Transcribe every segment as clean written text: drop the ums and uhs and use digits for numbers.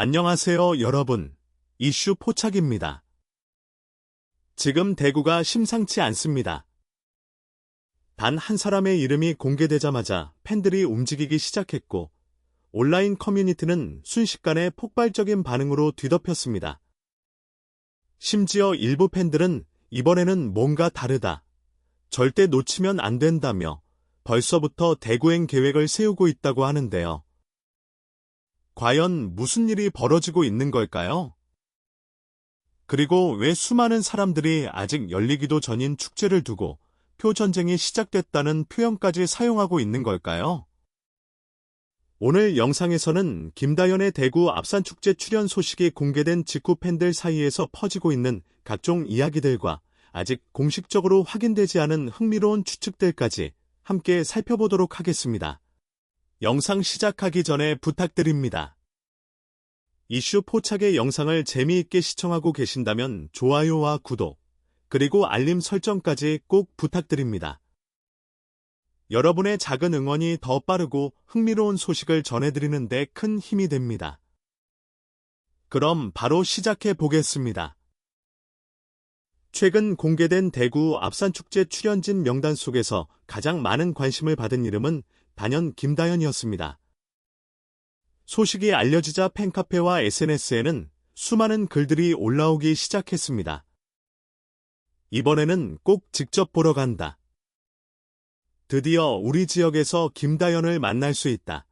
안녕하세요, 여러분. 이슈 포착입니다. 지금 대구가 심상치 않습니다. 단 한 사람의 이름이 공개되자마자 팬들이 움직이기 시작했고, 온라인 커뮤니티는 순식간에 폭발적인 반응으로 뒤덮였습니다. 심지어 일부 팬들은 이번에는 뭔가 다르다, 절대 놓치면 안 된다며 벌써부터 대구행 계획을 세우고 있다고 하는데요. 과연 무슨 일이 벌어지고 있는 걸까요? 그리고 왜 수많은 사람들이 아직 열리기도 전인 축제를 두고 표전쟁이 시작됐다는 표현까지 사용하고 있는 걸까요? 오늘 영상에서는 김다연의 대구 앞산축제 출연 소식이 공개된 직후 팬들 사이에서 퍼지고 있는 각종 이야기들과 아직 공식적으로 확인되지 않은 흥미로운 추측들까지 함께 살펴보도록 하겠습니다. 영상 시작하기 전에 부탁드립니다. 이슈 포착의 영상을 재미있게 시청하고 계신다면 좋아요와 구독, 그리고 알림 설정까지 꼭 부탁드립니다. 여러분의 작은 응원이 더 빠르고 흥미로운 소식을 전해드리는 데 큰 힘이 됩니다. 그럼 바로 시작해 보겠습니다. 최근 공개된 대구 앞산축제 출연진 명단 속에서 가장 많은 관심을 받은 이름은 단연 김다연이었습니다. 소식이 알려지자 팬카페와 SNS에는 수많은 글들이 올라오기 시작했습니다. 이번에는 꼭 직접 보러 간다. 드디어 우리 지역에서 김다연을 만날 수 있다.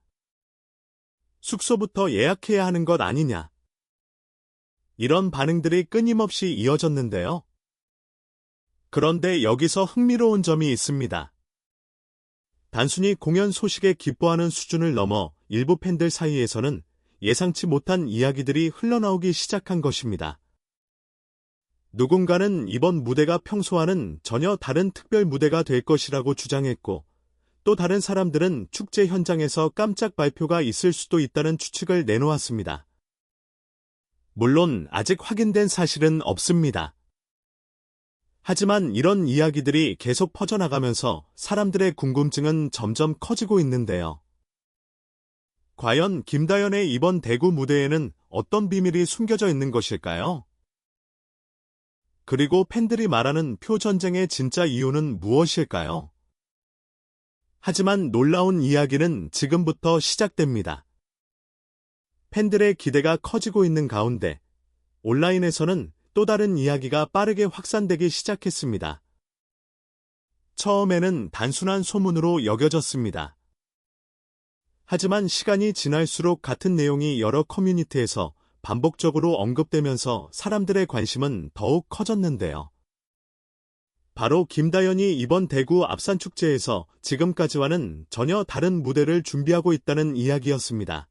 숙소부터 예약해야 하는 것 아니냐. 이런 반응들이 끊임없이 이어졌는데요. 그런데 여기서 흥미로운 점이 있습니다. 단순히 공연 소식에 기뻐하는 수준을 넘어 일부 팬들 사이에서는 예상치 못한 이야기들이 흘러나오기 시작한 것입니다. 누군가는 이번 무대가 평소와는 전혀 다른 특별 무대가 될 것이라고 주장했고, 또 다른 사람들은 축제 현장에서 깜짝 발표가 있을 수도 있다는 추측을 내놓았습니다. 물론 아직 확인된 사실은 없습니다. 하지만 이런 이야기들이 계속 퍼져나가면서 사람들의 궁금증은 점점 커지고 있는데요. 과연 김다연의 이번 대구 무대에는 어떤 비밀이 숨겨져 있는 것일까요? 그리고 팬들이 말하는 표전쟁의 진짜 이유는 무엇일까요? 하지만 놀라운 이야기는 지금부터 시작됩니다. 팬들의 기대가 커지고 있는 가운데 온라인에서는 또 다른 이야기가 빠르게 확산되기 시작했습니다. 처음에는 단순한 소문으로 여겨졌습니다. 하지만 시간이 지날수록 같은 내용이 여러 커뮤니티에서 반복적으로 언급되면서 사람들의 관심은 더욱 커졌는데요. 바로 김다연이 이번 대구 앞산축제에서 지금까지와는 전혀 다른 무대를 준비하고 있다는 이야기였습니다.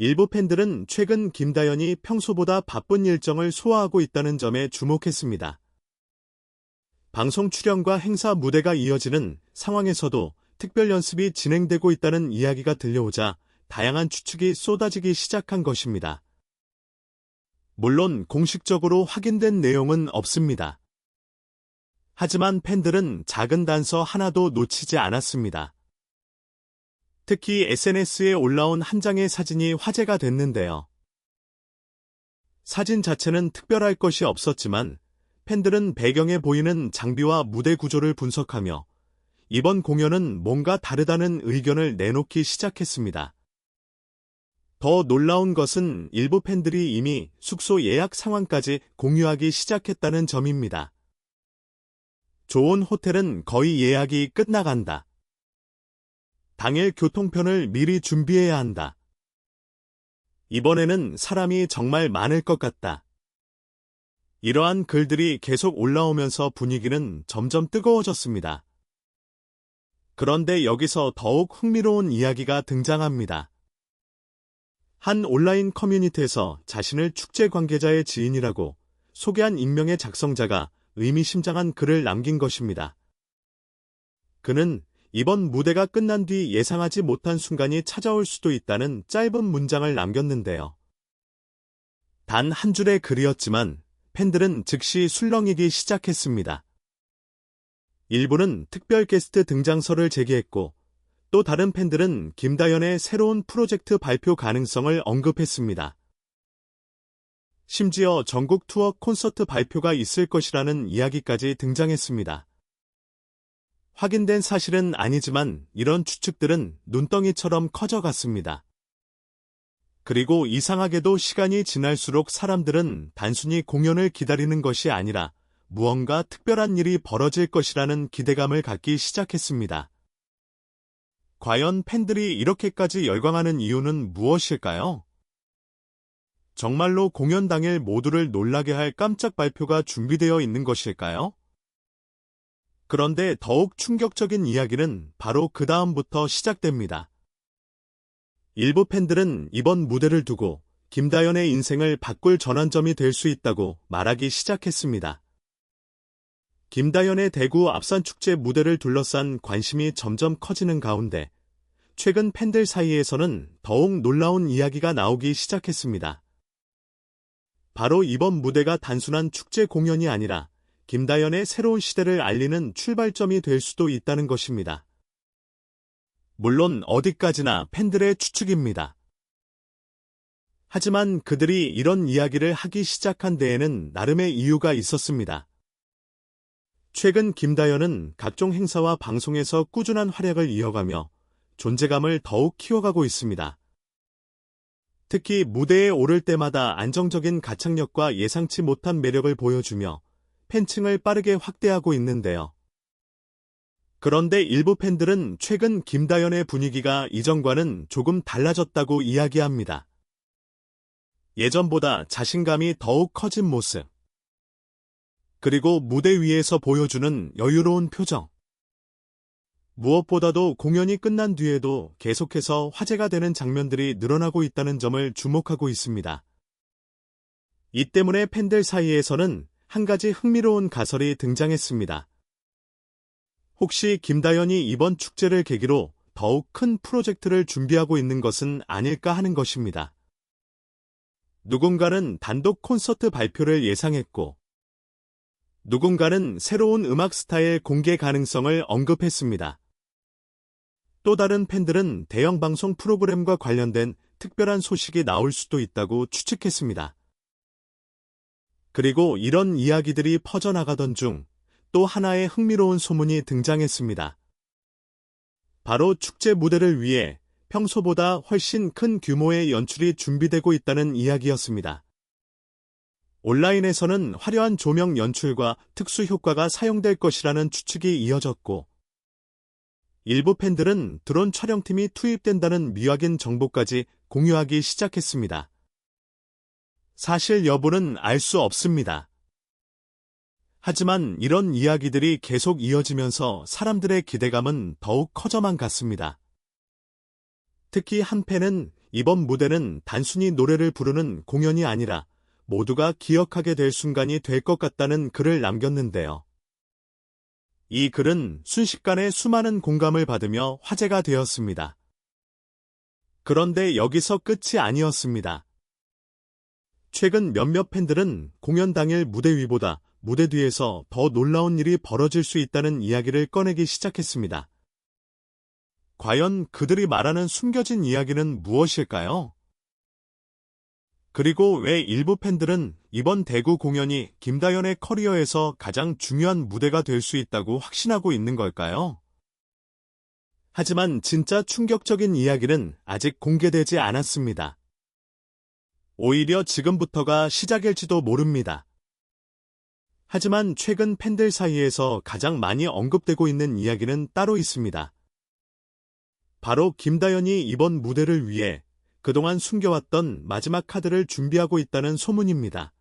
일부 팬들은 최근 김다연이 평소보다 바쁜 일정을 소화하고 있다는 점에 주목했습니다. 방송 출연과 행사 무대가 이어지는 상황에서도 특별 연습이 진행되고 있다는 이야기가 들려오자 다양한 추측이 쏟아지기 시작한 것입니다. 물론 공식적으로 확인된 내용은 없습니다. 하지만 팬들은 작은 단서 하나도 놓치지 않았습니다. 특히 SNS에 올라온 한 장의 사진이 화제가 됐는데요. 사진 자체는 특별할 것이 없었지만 팬들은 배경에 보이는 장비와 무대 구조를 분석하며 이번 공연은 뭔가 다르다는 의견을 내놓기 시작했습니다. 더 놀라운 것은 일부 팬들이 이미 숙소 예약 상황까지 공유하기 시작했다는 점입니다. 좋은 호텔은 거의 예약이 끝나간다. 당일 교통편을 미리 준비해야 한다. 이번에는 사람이 정말 많을 것 같다. 이러한 글들이 계속 올라오면서 분위기는 점점 뜨거워졌습니다. 그런데 여기서 더욱 흥미로운 이야기가 등장합니다. 한 온라인 커뮤니티에서 자신을 축제 관계자의 지인이라고 소개한 익명의 작성자가 의미심장한 글을 남긴 것입니다. 그는 이번 무대가 끝난 뒤 예상하지 못한 순간이 찾아올 수도 있다는 짧은 문장을 남겼는데요. 단 한 줄의 글이었지만 팬들은 즉시 술렁이기 시작했습니다. 일부는 특별 게스트 등장설을 제기했고 또 다른 팬들은 김다연의 새로운 프로젝트 발표 가능성을 언급했습니다. 심지어 전국 투어 콘서트 발표가 있을 것이라는 이야기까지 등장했습니다. 확인된 사실은 아니지만 이런 추측들은 눈덩이처럼 커져갔습니다. 그리고 이상하게도 시간이 지날수록 사람들은 단순히 공연을 기다리는 것이 아니라 무언가 특별한 일이 벌어질 것이라는 기대감을 갖기 시작했습니다. 과연 팬들이 이렇게까지 열광하는 이유는 무엇일까요? 정말로 공연 당일 모두를 놀라게 할 깜짝 발표가 준비되어 있는 것일까요? 그런데 더욱 충격적인 이야기는 바로 그 다음부터 시작됩니다. 일부 팬들은 이번 무대를 두고 김다연의 인생을 바꿀 전환점이 될 수 있다고 말하기 시작했습니다. 김다연의 대구 앞산축제 무대를 둘러싼 관심이 점점 커지는 가운데 최근 팬들 사이에서는 더욱 놀라운 이야기가 나오기 시작했습니다. 바로 이번 무대가 단순한 축제 공연이 아니라 김다연의 새로운 시대를 알리는 출발점이 될 수도 있다는 것입니다. 물론 어디까지나 팬들의 추측입니다. 하지만 그들이 이런 이야기를 하기 시작한 데에는 나름의 이유가 있었습니다. 최근 김다연은 각종 행사와 방송에서 꾸준한 활약을 이어가며 존재감을 더욱 키워가고 있습니다. 특히 무대에 오를 때마다 안정적인 가창력과 예상치 못한 매력을 보여주며 팬층을 빠르게 확대하고 있는데요. 그런데 일부 팬들은 최근 김다연의 분위기가 이전과는 조금 달라졌다고 이야기합니다. 예전보다 자신감이 더욱 커진 모습. 그리고 무대 위에서 보여주는 여유로운 표정. 무엇보다도 공연이 끝난 뒤에도 계속해서 화제가 되는 장면들이 늘어나고 있다는 점을 주목하고 있습니다. 이 때문에 팬들 사이에서는 한 가지 흥미로운 가설이 등장했습니다. 혹시 김다연이 이번 축제를 계기로 더욱 큰 프로젝트를 준비하고 있는 것은 아닐까 하는 것입니다. 누군가는 단독 콘서트 발표를 예상했고, 누군가는 새로운 음악 스타일 공개 가능성을 언급했습니다. 또 다른 팬들은 대형 방송 프로그램과 관련된 특별한 소식이 나올 수도 있다고 추측했습니다. 그리고 이런 이야기들이 퍼져나가던 중 또 하나의 흥미로운 소문이 등장했습니다. 바로 축제 무대를 위해 평소보다 훨씬 큰 규모의 연출이 준비되고 있다는 이야기였습니다. 온라인에서는 화려한 조명 연출과 특수 효과가 사용될 것이라는 추측이 이어졌고, 일부 팬들은 드론 촬영팀이 투입된다는 미확인 정보까지 공유하기 시작했습니다. 사실 여부는 알 수 없습니다. 하지만 이런 이야기들이 계속 이어지면서 사람들의 기대감은 더욱 커져만 갔습니다. 특히 한 팬은 이번 무대는 단순히 노래를 부르는 공연이 아니라 모두가 기억하게 될 순간이 될 것 같다는 글을 남겼는데요. 이 글은 순식간에 수많은 공감을 받으며 화제가 되었습니다. 그런데 여기서 끝이 아니었습니다. 최근 몇몇 팬들은 공연 당일 무대 위보다 무대 뒤에서 더 놀라운 일이 벌어질 수 있다는 이야기를 꺼내기 시작했습니다. 과연 그들이 말하는 숨겨진 이야기는 무엇일까요? 그리고 왜 일부 팬들은 이번 대구 공연이 김다연의 커리어에서 가장 중요한 무대가 될 수 있다고 확신하고 있는 걸까요? 하지만 진짜 충격적인 이야기는 아직 공개되지 않았습니다. 오히려 지금부터가 시작일지도 모릅니다. 하지만 최근 팬들 사이에서 가장 많이 언급되고 있는 이야기는 따로 있습니다. 바로 김다연이 이번 무대를 위해 그동안 숨겨왔던 마지막 카드를 준비하고 있다는 소문입니다.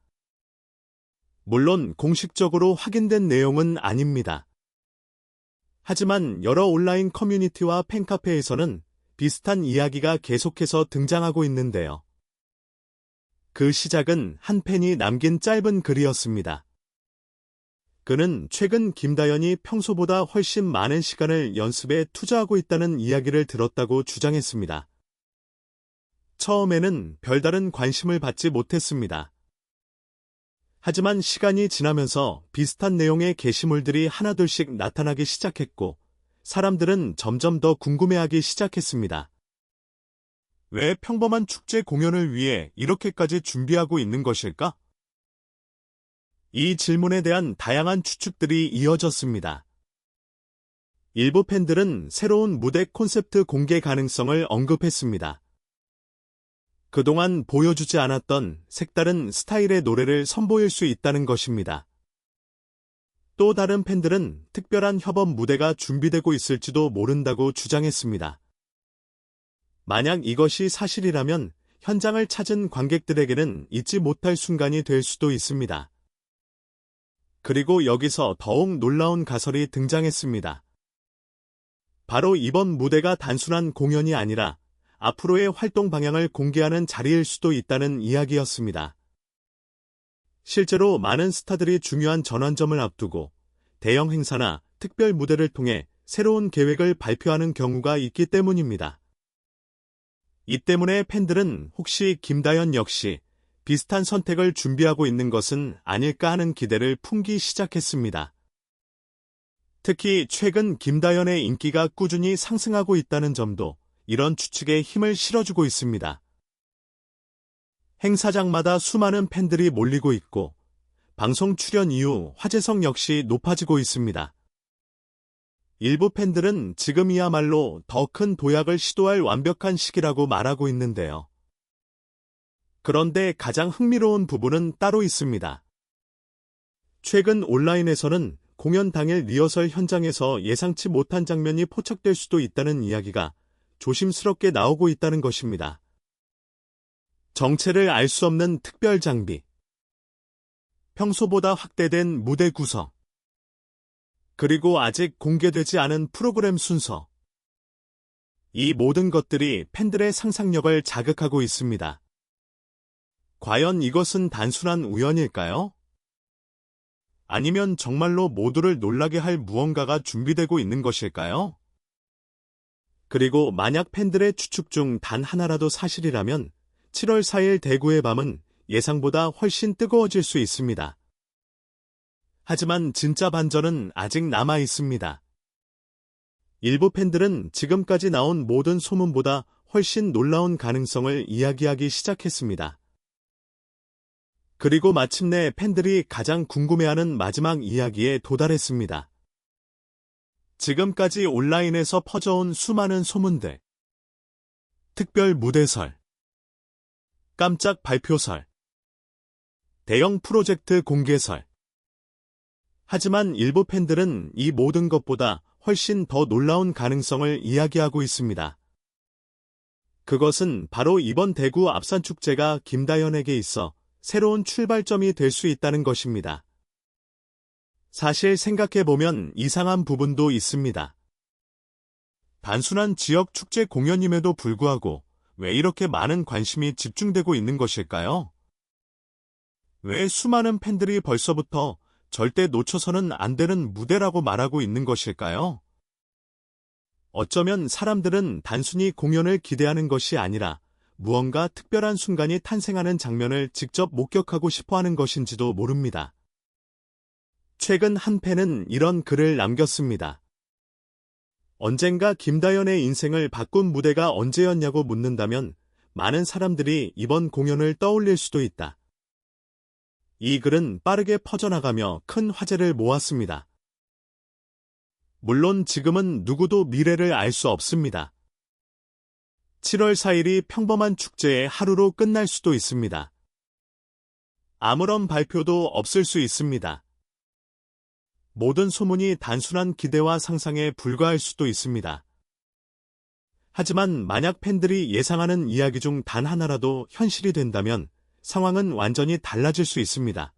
물론 공식적으로 확인된 내용은 아닙니다. 하지만 여러 온라인 커뮤니티와 팬카페에서는 비슷한 이야기가 계속해서 등장하고 있는데요. 그 시작은 한 팬이 남긴 짧은 글이었습니다. 그는 최근 김다연이 평소보다 훨씬 많은 시간을 연습에 투자하고 있다는 이야기를 들었다고 주장했습니다. 처음에는 별다른 관심을 받지 못했습니다. 하지만 시간이 지나면서 비슷한 내용의 게시물들이 하나둘씩 나타나기 시작했고, 사람들은 점점 더 궁금해하기 시작했습니다. 왜 평범한 축제 공연을 위해 이렇게까지 준비하고 있는 것일까? 이 질문에 대한 다양한 추측들이 이어졌습니다. 일부 팬들은 새로운 무대 콘셉트 공개 가능성을 언급했습니다. 그동안 보여주지 않았던 색다른 스타일의 노래를 선보일 수 있다는 것입니다. 또 다른 팬들은 특별한 협업 무대가 준비되고 있을지도 모른다고 주장했습니다. 만약 이것이 사실이라면 현장을 찾은 관객들에게는 잊지 못할 순간이 될 수도 있습니다. 그리고 여기서 더욱 놀라운 가설이 등장했습니다. 바로 이번 무대가 단순한 공연이 아니라 앞으로의 활동 방향을 공개하는 자리일 수도 있다는 이야기였습니다. 실제로 많은 스타들이 중요한 전환점을 앞두고 대형 행사나 특별 무대를 통해 새로운 계획을 발표하는 경우가 있기 때문입니다. 이 때문에 팬들은 혹시 김다연 역시 비슷한 선택을 준비하고 있는 것은 아닐까 하는 기대를 품기 시작했습니다. 특히 최근 김다연의 인기가 꾸준히 상승하고 있다는 점도 이런 추측에 힘을 실어주고 있습니다. 행사장마다 수많은 팬들이 몰리고 있고 방송 출연 이후 화제성 역시 높아지고 있습니다. 일부 팬들은 지금이야말로 더 큰 도약을 시도할 완벽한 시기라고 말하고 있는데요. 그런데 가장 흥미로운 부분은 따로 있습니다. 최근 온라인에서는 공연 당일 리허설 현장에서 예상치 못한 장면이 포착될 수도 있다는 이야기가 조심스럽게 나오고 있다는 것입니다. 정체를 알 수 없는 특별 장비, 평소보다 확대된 무대 구성, 그리고 아직 공개되지 않은 프로그램 순서. 이 모든 것들이 팬들의 상상력을 자극하고 있습니다. 과연 이것은 단순한 우연일까요? 아니면 정말로 모두를 놀라게 할 무언가가 준비되고 있는 것일까요? 그리고 만약 팬들의 추측 중 단 하나라도 사실이라면 7월 4일 대구의 밤은 예상보다 훨씬 뜨거워질 수 있습니다. 하지만 진짜 반전은 아직 남아 있습니다. 일부 팬들은 지금까지 나온 모든 소문보다 훨씬 놀라운 가능성을 이야기하기 시작했습니다. 그리고 마침내 팬들이 가장 궁금해하는 마지막 이야기에 도달했습니다. 지금까지 온라인에서 퍼져온 수많은 소문들, 특별 무대설, 깜짝 발표설, 대형 프로젝트 공개설. 하지만 일부 팬들은 이 모든 것보다 훨씬 더 놀라운 가능성을 이야기하고 있습니다. 그것은 바로 이번 대구 앞산축제가 김다연에게 있어 새로운 출발점이 될 수 있다는 것입니다. 사실 생각해보면 이상한 부분도 있습니다. 단순한 지역 축제 공연임에도 불구하고 왜 이렇게 많은 관심이 집중되고 있는 것일까요? 왜 수많은 팬들이 벌써부터 절대 놓쳐서는 안 되는 무대라고 말하고 있는 것일까요? 어쩌면 사람들은 단순히 공연을 기대하는 것이 아니라 무언가 특별한 순간이 탄생하는 장면을 직접 목격하고 싶어하는 것인지도 모릅니다. 최근 한 팬은 이런 글을 남겼습니다. 언젠가 김다연의 인생을 바꾼 무대가 언제였냐고 묻는다면 많은 사람들이 이번 공연을 떠올릴 수도 있다. 이 글은 빠르게 퍼져나가며 큰 화제를 모았습니다. 물론 지금은 누구도 미래를 알 수 없습니다. 7월 4일이 평범한 축제의 하루로 끝날 수도 있습니다. 아무런 발표도 없을 수 있습니다. 모든 소문이 단순한 기대와 상상에 불과할 수도 있습니다. 하지만 만약 팬들이 예상하는 이야기 중 단 하나라도 현실이 된다면 상황은 완전히 달라질 수 있습니다.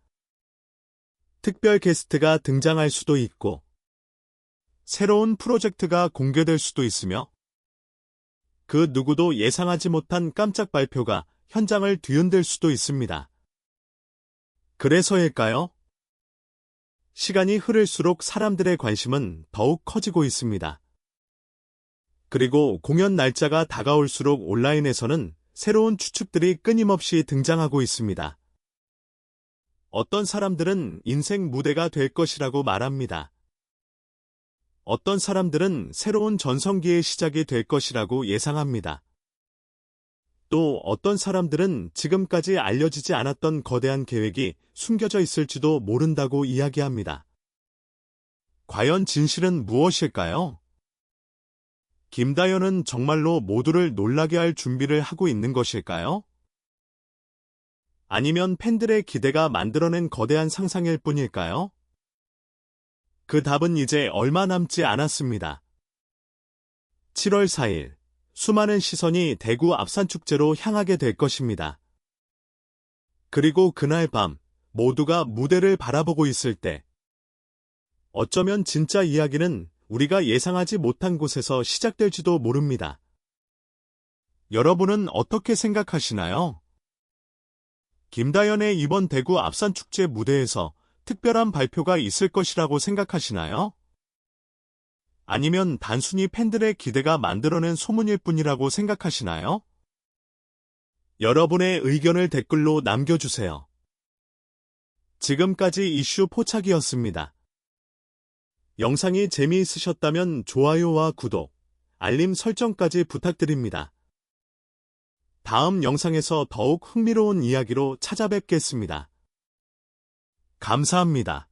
특별 게스트가 등장할 수도 있고, 새로운 프로젝트가 공개될 수도 있으며, 그 누구도 예상하지 못한 깜짝 발표가 현장을 뒤흔들 수도 있습니다. 그래서일까요? 시간이 흐를수록 사람들의 관심은 더욱 커지고 있습니다. 그리고 공연 날짜가 다가올수록 온라인에서는 새로운 추측들이 끊임없이 등장하고 있습니다. 어떤 사람들은 인생 무대가 될 것이라고 말합니다. 어떤 사람들은 새로운 전성기의 시작이 될 것이라고 예상합니다. 또 어떤 사람들은 지금까지 알려지지 않았던 거대한 계획이 숨겨져 있을지도 모른다고 이야기합니다. 과연 진실은 무엇일까요? 김다연은 정말로 모두를 놀라게 할 준비를 하고 있는 것일까요? 아니면 팬들의 기대가 만들어낸 거대한 상상일 뿐일까요? 그 답은 이제 얼마 남지 않았습니다. 7월 4일, 수많은 시선이 대구 앞산축제로 향하게 될 것입니다. 그리고 그날 밤, 모두가 무대를 바라보고 있을 때, 어쩌면 진짜 이야기는 우리가 예상하지 못한 곳에서 시작될지도 모릅니다. 여러분은 어떻게 생각하시나요? 김다연의 이번 대구 앞산축제 무대에서 특별한 발표가 있을 것이라고 생각하시나요? 아니면 단순히 팬들의 기대가 만들어낸 소문일 뿐이라고 생각하시나요? 여러분의 의견을 댓글로 남겨주세요. 지금까지 이슈 포착이었습니다. 영상이 재미있으셨다면 좋아요와 구독, 알림 설정까지 부탁드립니다. 다음 영상에서 더욱 흥미로운 이야기로 찾아뵙겠습니다. 감사합니다.